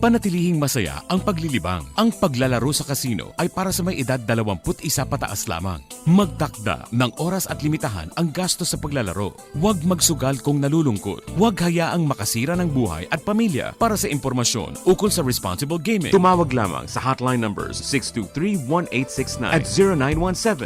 Panatilihing masaya ang paglilibang. Ang paglalaro sa kasino ay para sa may edad 21 pataas lamang. Magtakda ng oras at limitahan ang gastos sa paglalaro. Huwag magsugal kung nalulungkot. Huwag hayaang makasira ng buhay at pamilya. Para sa impormasyon ukol sa responsible gaming, tumawag lamang sa hotline numbers 623-1869 at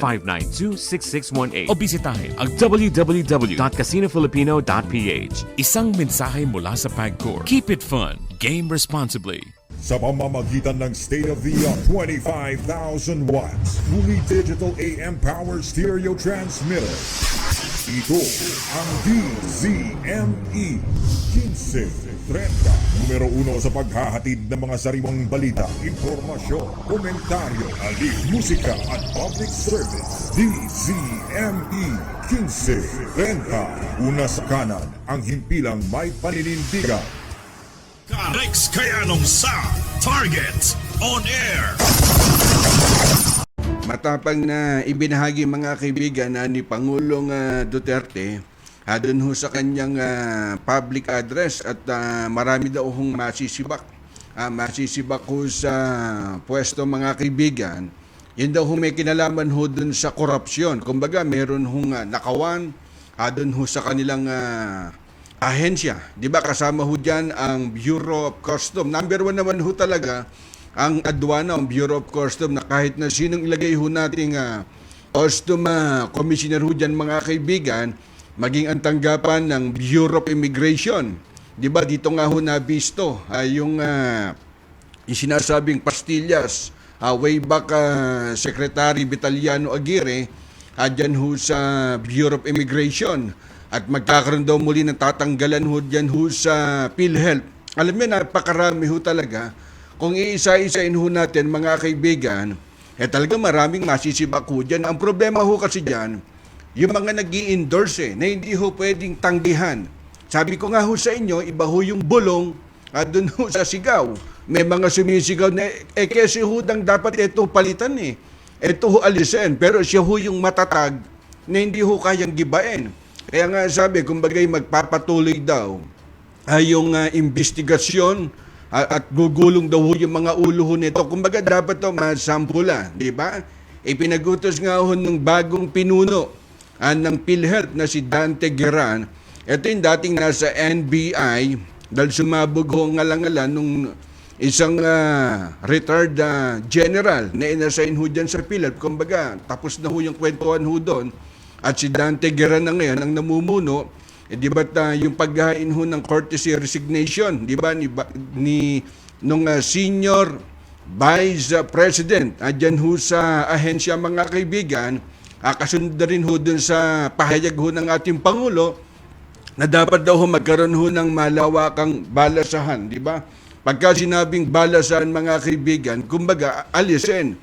0917-592-6618 o bisitahin ang www.casinofilipino.ph. Isang mensahe mula sa PAGCOR. Keep it fun. Game responsibly. Sa pamamagitan ng state-of-the-art 25,000 watts fully digital AM power stereo transmitter. Ito ang DZME 1530, numero 1 sa paghahatid ng mga sariwang balita, impormasyon, komentaryo, aliw, musika at public service. DZME 1530, una sa kanan, ang himpilang may paninindigan. Rex Kayanong sa Target On Air. Matapang na ibinahagi mga kaibigan ni Pangulong Duterte doon ho sa kanyang public address at marami daw hong masisibak. Masisibak ho sa pwesto mga kaibigan. Yun daw ho may kinalaman ho doon sa korupsyon. Kumbaga meron hong nakawan doon ho sa kanilang ahensya. Di ba kasama ho dyan ang Bureau of Customs. Number 1 naman ho talaga ang Adwana, ang Bureau of Customs, na kahit na sinong ilagay ho nating Custom Commissioner ho dyan mga kaibigan, maging ang tanggapan ng Bureau of Immigration. Di ba dito nga ho nabisto yung sinasabing pastillas way back Secretary Vitaliano Aguirre dyan ho sa Bureau of Immigration. At magkakaroon daw muli ng tatanggalan ho dyan ho sa PhilHealth. Alam niyo, napakarami ho talaga. Kung iisa-isain ho natin mga kaibigan, talaga maraming masisibak ho dyan. Ang problema ho kasi dyan, yung mga nag-i-endorse na hindi ho pwedeng tanggihan. Sabi ko nga ho sa inyo, iba ho yung bulong doon ho sa sigaw. May mga sumisigaw na, kasi ho dang dapat ito palitan Ito ho alisin. Pero siya ho yung matatag na hindi ho kayang gibain. Kaya nga sabi, kumbagay magpapatuloy daw yung investigasyon at gugulong daw yung mga ulo nito. Kumbaga dapat to masampula, di ba? Ipinagutos nga ho ng bagong pinuno ng PhilHealth na si Dante Gueran. Ito yung dating nasa NBI dahil sumabog ho ngalangalan nung isang retired general na inassign ho dyan sa PhilHealth. Kumbaga, tapos na ho yung kwentuhan ho doon. At si Dante Gueran na ngayon ang namumuno, di ba yung paghain ho ng courtesy resignation, di ba nung senior vice president, dyan ho sa ahensya mga kaibigan, kasunod rin ho dun sa pahayag ho ng ating Pangulo na dapat daw ho magkaroon ho ng malawakang balasahan, di ba? Pagka sinabing balasahan mga kaibigan, kumbaga alisin,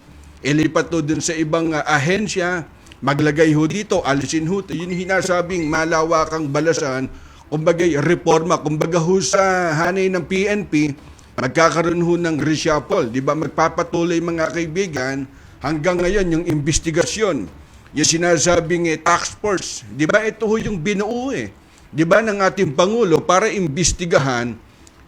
ilipat ho dun sa ibang ahensya, maglagay ho dito, alisin ho. Yun hinasabing malawakang balasan, kumbaga reforma, kumbaga ho sa hanay ng PNP, magkakaroon ho ng reshuffle. Di ba magpapatuloy mga kaibigan, hanggang ngayon yung investigasyon, yung sinasabing task force, di ba ito ho yung binuo di ba ng ating Pangulo para imbestigahan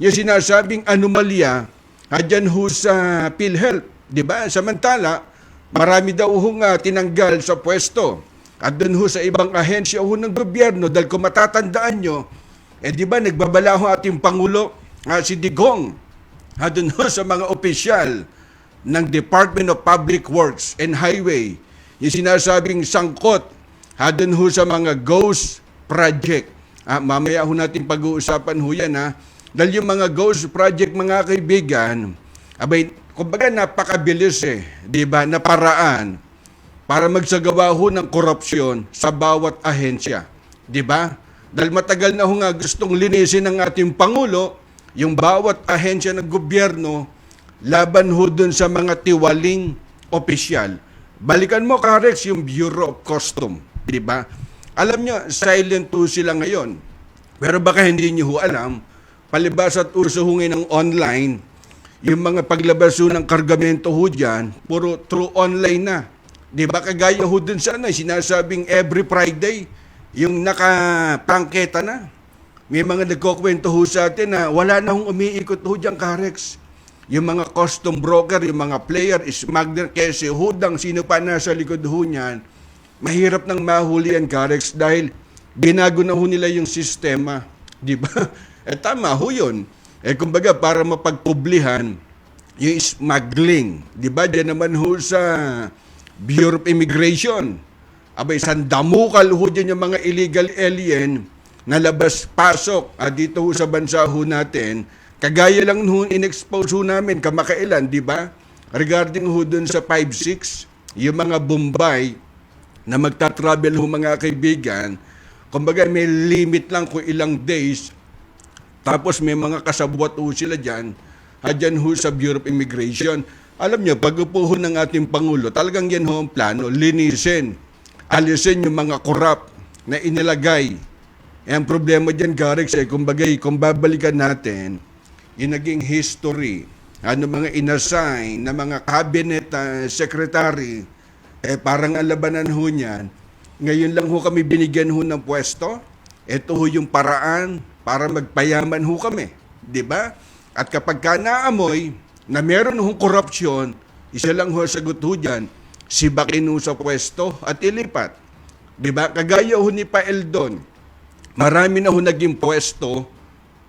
yung sinasabing anomalya dyan ho sa PhilHealth. Di ba? Samantala, marami daw hong tinanggal sa pwesto. At doon ho sa ibang ahensya ho ng gobyerno, dahil kung matatandaan nyo, di ba nagbabala ho ating Pangulo, si Digong, doon ho sa mga opisyal ng Department of Public Works and Highway, yung sinasabing sangkot, doon ho sa mga ghost project. Mamaya ho natin pag-uusapan ho yan dahil yung mga ghost project mga kaibigan, abay, kumbaga napakabilis di ba, na paraan para magsagawa ho ng korupsyon sa bawat ahensya, di ba? Dahil matagal na ho nga gustong linisin ng ating Pangulo yung bawat ahensya ng gobyerno laban ho dun sa mga tiwaling opisyal. Balikan mo, Karex, yung Bureau of Customs, di ba? Alam nyo, silent ho sila ngayon. Pero baka hindi nyo ho alam, palibas at uso ho ngayon ng online, yung mga paglabas ho ng kargamento ho dyan, puro through online na. Di ba kagaya ho dun sa sinasabing every Friday, yung naka-prangketa na. May mga nagkukwento ho sa atin na wala na hong umiikot ho dyan, Karex. yung mga custom broker, yung mga player, smuggler, kasi hudang sino pa nasa likod ho niyan, mahirap nang mahuli yan, Karex, dahil binago na ho nila yung sistema. Di ba? Tama ho yun. Kumbaga, para mapagpublihan, yung smuggling. Di ba? Diyan naman ho sa Bureau of Immigration. Abay, sandamukal ho dyan yung mga illegal alien na labas-pasok dito ho sa bansa ho natin. Kagaya lang ho in-expose ho namin kamakailan, di ba? Regarding ho dun sa 5-6, yung mga Bombay na magta-travel ho mga kaibigan, kumbaga may limit lang kung ilang days, tapos may mga kasabwat ho sila dyan, dyan ho sa Bureau of Immigration. Alam nyo, pag upo ho ng ating Pangulo, talagang yan ho ang plano, linisin, alisin yung mga korap na inilagay. Ang problema dyan, Garex, kumbaga, kung babalikan natin, yung naging history, mga inassign na mga cabinet secretary, parang alabanan ho niyan. Ngayon lang ho kami binigyan ho ng pwesto. Ito ho yung paraan para magpayaman ho kami. Di ba? At kapag ka naamoy na meron hong korupsyon, isa lang ho sagot ho dyan, sibakin ho sa pwesto at ilipat. Di ba? Kagaya ho ni Pa Eldon, marami na ho naging pwesto,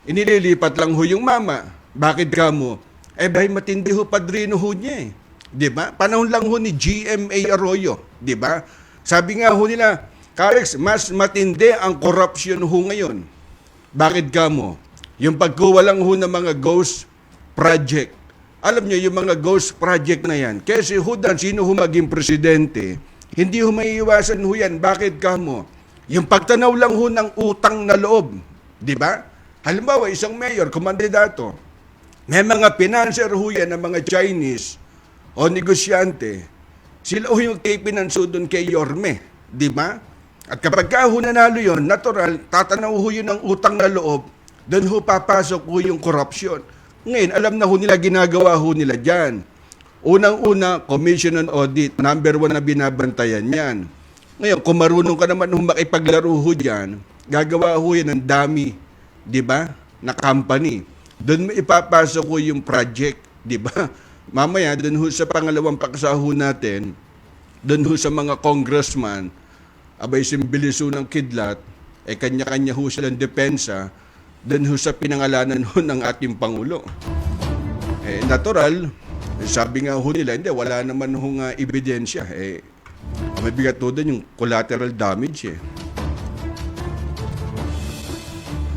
inililipat lang ho yung mama. Bakit ka mo? Bahay matindi ho padrino ho niya eh. Di ba? Panahon lang ho ni GMA Arroyo. Di ba? Sabi nga ho nila, Karex, mas matindi ang corruption ho ngayon. Bakit ka mo? Yung pagkuha lang ho ng mga ghost project. Alam niyo, yung mga ghost project na yan, kasi hudan, sino ho maging presidente, hindi ho maiiwasan ho yan. Bakit ka mo? Yung pagtanaw lang ho ng utang na loob. Di ba? Halimbawa, isang mayor, kumandidato, may mga financer ho yan ng mga Chinese o negosyante. Sila ho yung pinanso doon kay Yorme. Di ba? At kapag ka ho nanalo yun, natural, tatanaw ho yun ng utang na loob, doon ho papasok ho yung corruption. Ngayon, alam na ho nila, ginagawa ho nila dyan. Unang-una, Commission on Audit, number 1 na binabantayan yan. Ngayon, kung marunong ka naman ho makipaglaro ho dyan, gagawa ho yan ng dami, di ba, na company. Doon mo ipapasok ho yung project, di ba? Mamaya, doon ho sa pangalawang paksa ho natin, doon ho sa mga congressman, abay simbilis ho ng kidlat, kanya-kanya ho silang depensa, doon ho sa pinangalanan ho ng ating Pangulo. Natural, sabi nga ho nila, hindi, wala naman ho nga ebidensya. May bigat ho doon yung collateral damage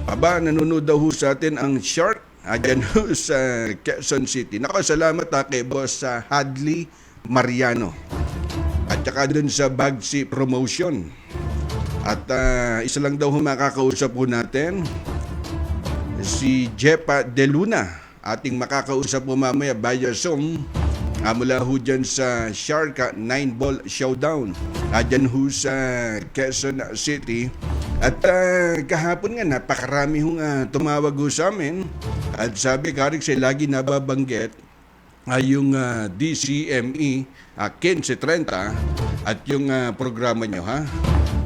Aba, nanonood daw ho sa atin ang Shark, dyan ho sa Quezon City. Salamat kay Boss Hadley Mariano. At saka doon sa Bagsi Promotion. At isa lang daw ho makakausap ho natin, si Jepa De Luna, ating makakausap po mamaya via Zoom, mula ho dyan sa Sharka 9-Ball Showdown, dyan ho sa Quezon City. At kahapon nga, napakarami hong tumawag ho sa amin. At sabi, Karex, lagi nababanggit yung DCME 15:30 at yung programa nyo, ha?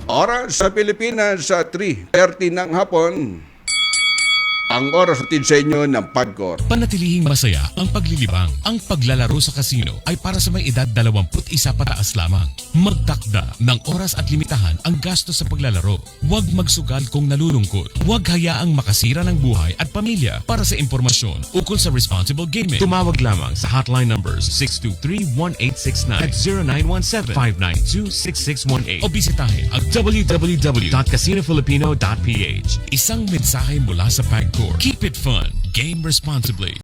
Oras sa Pilipinas sa 3:30 ng hapon. Ang oras natin sa inyo ng Pagcor. Panatilihing masaya ang paglilibang. Ang paglalaro sa kasino ay para sa may edad 21 pataas lamang. Magtakda ng oras at limitahan ang gastos sa paglalaro. Huwag magsugal kung nalulungkot. Huwag hayaang makasira ng buhay at pamilya. Para sa impormasyon ukol sa responsible gaming, tumawag lamang sa hotline numbers 623-1869 at 0917-592-6618 o bisitahin ang www.casinofilipino.ph. Isang mensahe mula sa Pagcor. Keep it fun. Game responsibly.